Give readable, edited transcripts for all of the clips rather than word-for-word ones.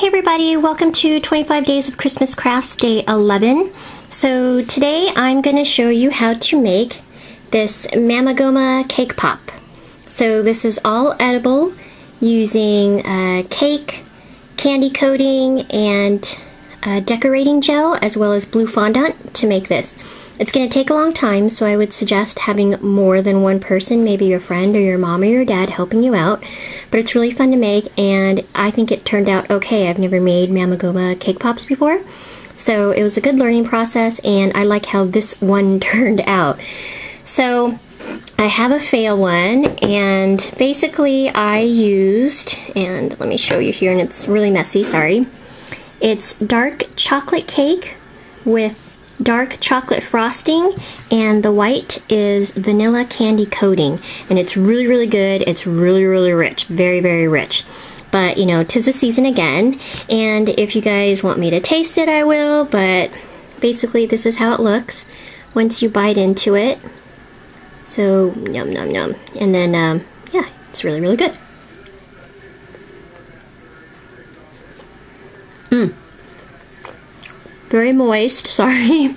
Hey everybody, welcome to 25 Days of Christmas Crafts Day 11. So today I'm going to show you how to make this Mamegoma cake pop. So this is all edible using cake, candy coating, and decorating gel as well as blue fondant to make this. It's going to take a long time, so I would suggest having more than one person, maybe your friend or your mom or your dad helping you out. But it's really fun to make, and I think it turned out okay. I've never made Mamegoma cake pops before, so it was a good learning process, and I like how this one turned out. So I have a fail one, and basically I used, and let me show you here, and it's really messy, sorry. It's dark chocolate cake with dark chocolate frosting, and the white is vanilla candy coating, and it's really good. It's really rich, very rich. But you know, 'tis the season again, and if you guys want me to taste it, I will. But basically this is how it looks once you bite into it. So yum, and then yeah, it's really good. Very moist, sorry.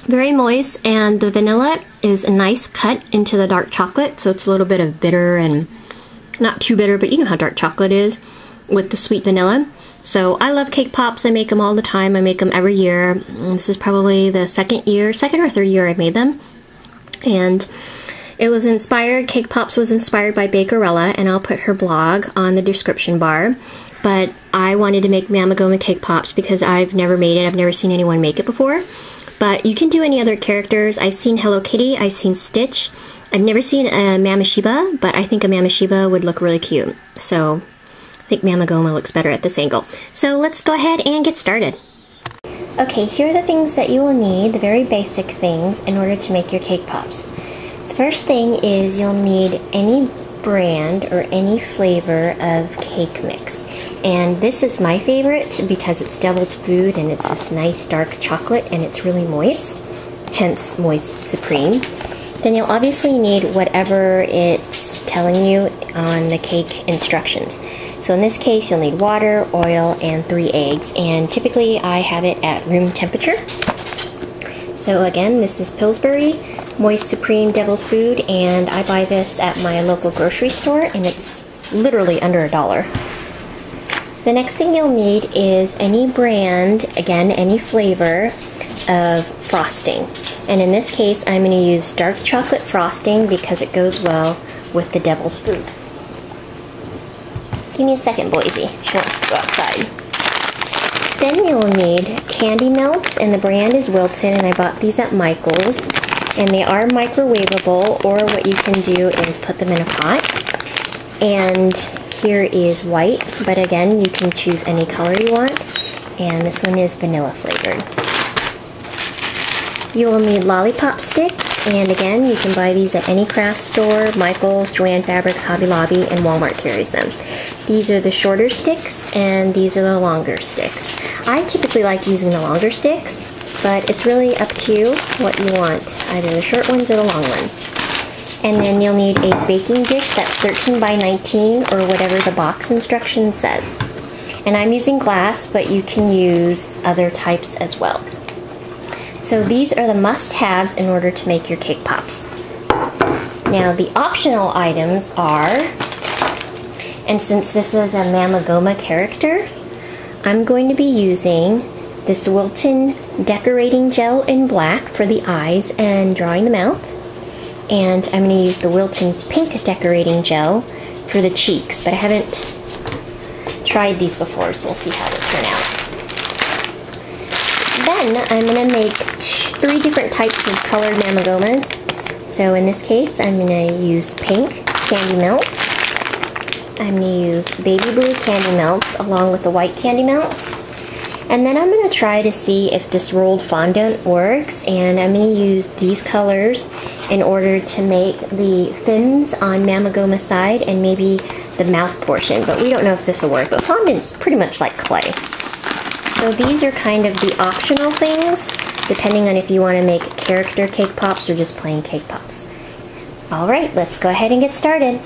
Very moist, and the vanilla is a nice cut into the dark chocolate, so it's a little bit of bitter, and not too bitter, but you know how dark chocolate is with the sweet vanilla. So I love cake pops. I make them all the time. I make them every year. This is probably the second or third year I've made them. And it was inspired, Cake Pops was inspired by Bakerella, and I'll put her blog on the description bar. But I wanted to make Mamegoma cake pops because I've never made it. I've never seen anyone make it before. But you can do any other characters. I've seen Hello Kitty, I've seen Stitch. I've never seen a Mameshiba, but I think a Mameshiba would look really cute. So I think Mamegoma looks better at this angle. So let's go ahead and get started. Okay, here are the things that you will need, the very basic things, in order to make your cake pops. The first thing is you'll need any brand or any flavor of cake mix. And this is my favorite because it's Devil's Food, and it's this nice dark chocolate, and it's really moist, hence Moist Supreme. Then you'll obviously need whatever it's telling you on the cake instructions. So in this case, you'll need water, oil, and 3 eggs, and typically I have it at room temperature. So again, this is Pillsbury Moist Supreme Devil's Food, and I buy this at my local grocery store, and it's literally under $1. The next thing you'll need is any brand, again, any flavor of frosting. And in this case, I'm going to use dark chocolate frosting because it goes well with the Devil's Food. Give me a second, Boise. She wants to go outside. Then you'll need candy melts, and the brand is Wilton, and I bought these at Michael's. And they are microwavable, or what you can do is put them in a pot. And here is white, but again, you can choose any color you want. And this one is vanilla flavored. You will need lollipop sticks, and again, you can buy these at any craft store, Michael's, Joann Fabrics, Hobby Lobby, and Walmart carries them. These are the shorter sticks, and these are the longer sticks. I typically like using the longer sticks, but it's really up to you what you want, either the short ones or the long ones. And then you'll need a baking dish that's 13 by 19 or whatever the box instruction says. And I'm using glass, but you can use other types as well. So these are the must-haves in order to make your cake pops. Now the optional items are, and since this is a Mamegoma character, I'm going to be using this Wilton decorating gel in black for the eyes and drawing the mouth. And I'm going to use the Wilton pink decorating gel for the cheeks, but I haven't tried these before, so we'll see how they turn out. Then I'm going to make 3 different types of colored Mamegomas. So in this case, I'm going to use pink candy melts. I'm going to use baby blue candy melts along with the white candy melts. And then I'm going to try to see if this rolled fondant works, and I'm going to use these colors in order to make the fins on Mamegoma's side and maybe the mouth portion, but we don't know if this will work, but fondant's pretty much like clay. So these are kind of the optional things, depending on if you want to make character cake pops or just plain cake pops. Alright, let's go ahead and get started.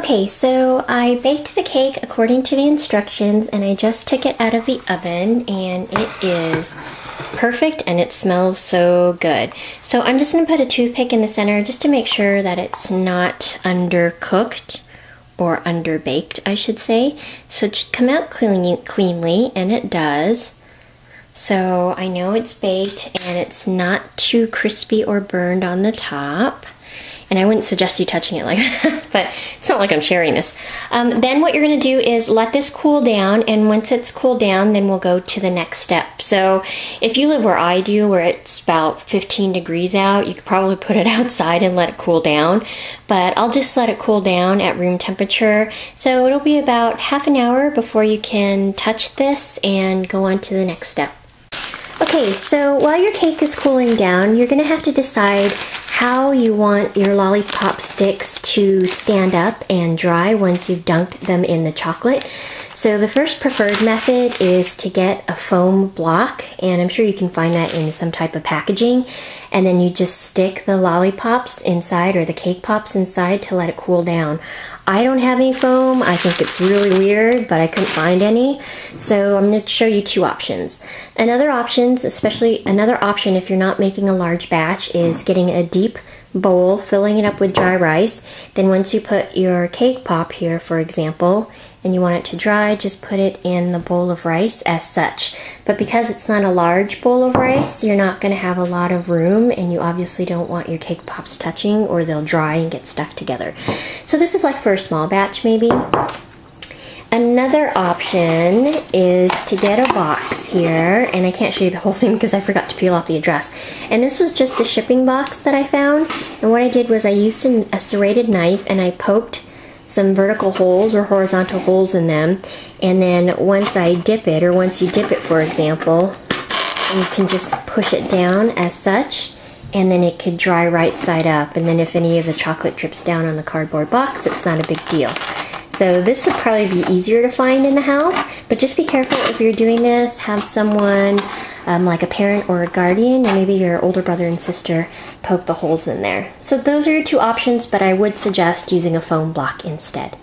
Okay, so I baked the cake according to the instructions and I just took it out of the oven and it is perfect and it smells so good. So I'm just going to put a toothpick in the center just to make sure that it's not undercooked or underbaked, I should say. So it should come out cleanly, and it does. So I know it's baked and it's not too crispy or burned on the top. And I wouldn't suggest you touching it like that, but it's not like I'm sharing this. Then what you're gonna do is let this cool down, and once it's cooled down, then we'll go to the next step. So if you live where I do, where it's about 15 degrees out, you could probably put it outside and let it cool down, but I'll just let it cool down at room temperature. So it'll be about half an hour before you can touch this and go on to the next step. Okay, so while your cake is cooling down, you're gonna have to decide how you want your lollipop sticks to stand up and dry once you've dunked them in the chocolate. So the first preferred method is to get a foam block, and I'm sure you can find that in some type of packaging, and then you just stick the lollipops inside or the cake pops inside to let it cool down. I don't have any foam. I think it's really weird, but I couldn't find any. So I'm going to show you two options. Another option if you're not making a large batch, is getting a deep bowl, filling it up with dry rice. Then once you put your cake pop here, for example, and you want it to dry, just put it in the bowl of rice as such. But because it's not a large bowl of rice, you're not going to have a lot of room, and you obviously don't want your cake pops touching or they'll dry and get stuck together. So this is like for a small batch maybe. Another option is to get a box here, and I can't show you the whole thing because I forgot to peel off the address. And this was just a shipping box that I found, and what I did was I used a serrated knife and I poked some vertical holes or horizontal holes in them, and then once I dip it, or once you dip it, for example, you can just push it down as such, and then it could dry right side up, and then if any of the chocolate drips down on the cardboard box, it's not a big deal. So this would probably be easier to find in the house, but just be careful if you're doing this. Have someone, like a parent or a guardian, or maybe your older brother and sister, poke the holes in there. So those are your two options, but I would suggest using a foam block instead.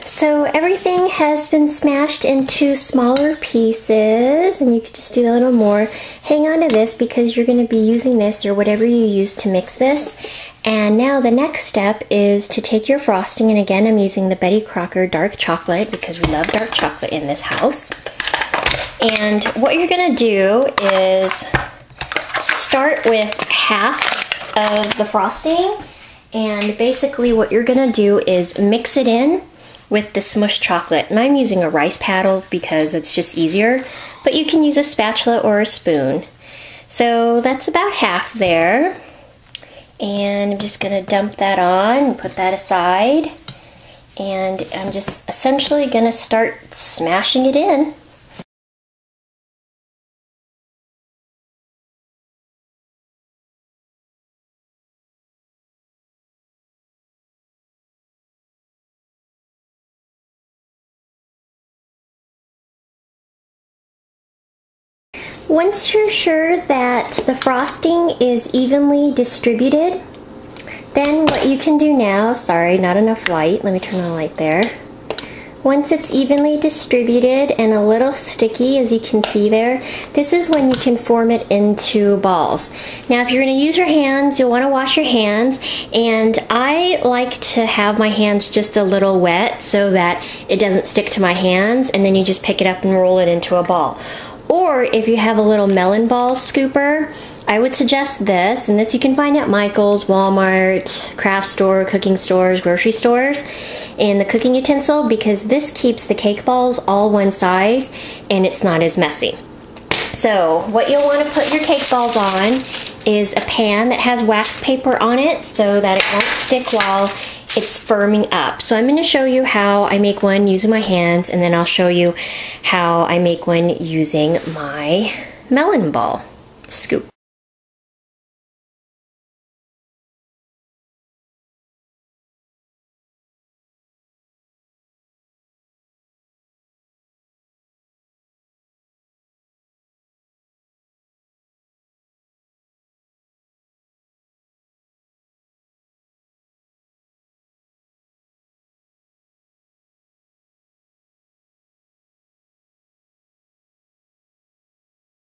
So everything has been smashed into smaller pieces, and you could just do a little more. Hang on to this because you're going to be using this or whatever you use to mix this. And now the next step is to take your frosting, and again I'm using the Betty Crocker dark chocolate because we love dark chocolate in this house. And what you're going to do is start with half of the frosting, and basically what you're going to do is mix it in with the smushed chocolate. And I'm using a rice paddle because it's just easier, but you can use a spatula or a spoon. So that's about half there. And I'm just gonna dump that on and put that aside. And I'm just essentially gonna start smashing it in. Once you're sure that the frosting is evenly distributed, then what you can do now, sorry, not enough light, let me turn on the light there. Once it's evenly distributed and a little sticky, as you can see there, this is when you can form it into balls. Now if you're going to use your hands, you'll want to wash your hands, and I like to have my hands just a little wet so that it doesn't stick to my hands, and then you just pick it up and roll it into a ball. Or if you have a little melon ball scooper, I would suggest this, and this you can find at Michael's, Walmart, craft store, cooking stores, grocery stores, and the cooking utensil, because this keeps the cake balls all one size and it's not as messy. So what you'll want to put your cake balls on is a pan that has wax paper on it so that it won't stick while it's firming up. So I'm going to show you how I make one using my hands, and then I'll show you how I make one using my melon ball scoop.